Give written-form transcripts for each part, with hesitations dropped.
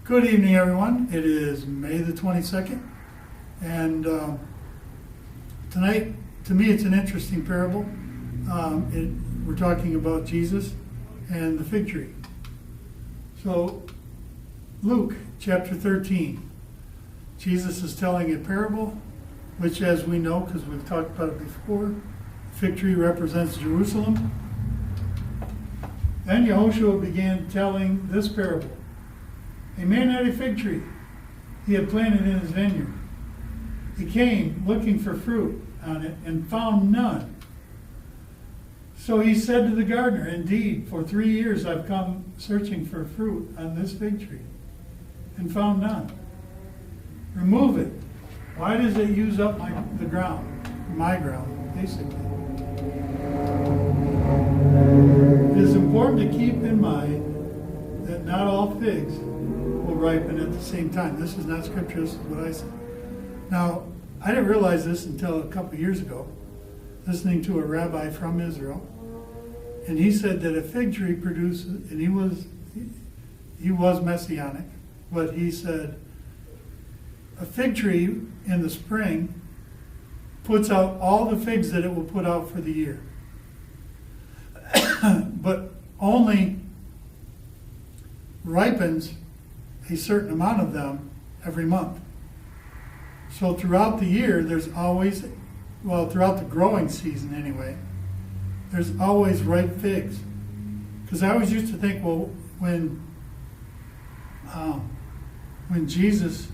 Good evening, everyone. It is May the 22nd, and tonight, to me, it's an interesting parable. We're talking about Jesus and the fig tree. So, Luke chapter 13, Jesus is telling a parable, which, as we know, because we've talked about it before, the fig tree represents Jerusalem. Then Yehoshua began telling this parable. A man had a fig tree he had planted in his vineyard. He came looking for fruit on it and found none. So he said to the gardener, "Indeed, for 3 years I've come searching for fruit on this fig tree and found none. Remove it. Why does it use up my ground, basically?" It is important to keep in mind that not all figs will ripen at the same time. This is not scripture, this is what I said. Now, I didn't realize this until a couple years ago, listening to a rabbi from Israel, and he said that a fig tree produces, and he was messianic, but he said a fig tree in the spring puts out all the figs that it will put out for the year, but only ripens a certain amount of them every month. So throughout the year, there's always, throughout the growing season anyway, there's always ripe figs. Because I always used to think, well, when Jesus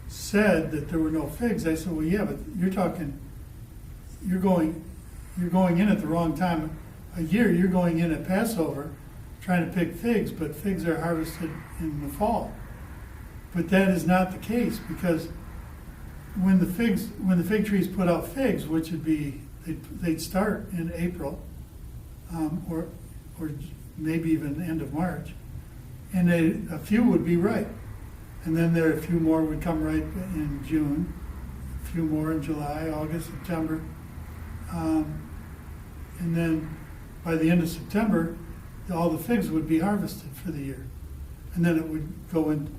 said that there were no figs, I said, well, yeah, but you're going in at the wrong time. A year, you're going in at Passover, trying to pick figs, but figs are harvested in the fall. But that is not the case, because when the fig trees put out figs, which would be, they'd start in April, or maybe even the end of March, and a few would be ripe, and then a few more would come ripe in June, a few more in July, August, September, and then by the end of September, all the figs would be harvested for the year, and then it would go in,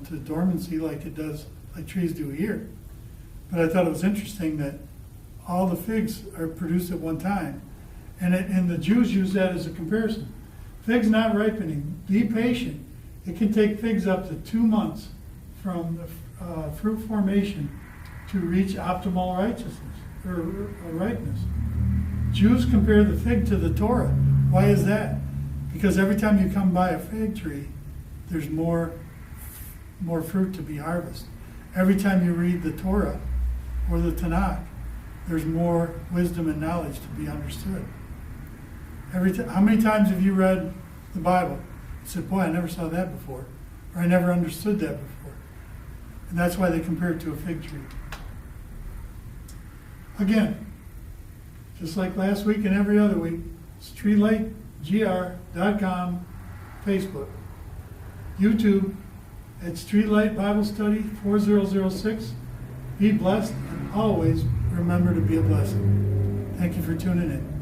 to dormancy like it does, like trees do here. But I thought it was interesting that all the figs are produced at one time, and the Jews use that as a comparison. Figs not ripening. Be patient. It can take figs up to 2 months from the fruit formation to reach optimal righteousness or ripeness. Jews compare the fig to the Torah. Why is that? Because every time you come by a fig tree, there's more fruit to be harvested. Every time you read the Torah or the Tanakh, there's more wisdom and knowledge to be understood. How many times have you read the Bible and said, boy, I never saw that before, or I never understood that before? And that's why they compare it to a fig tree. Again, just like last week and every other week, StreetlightGR.com, Facebook, YouTube at Streetlight Bible Study 4006. Be blessed, and always remember to be a blessing. Thank you for tuning in.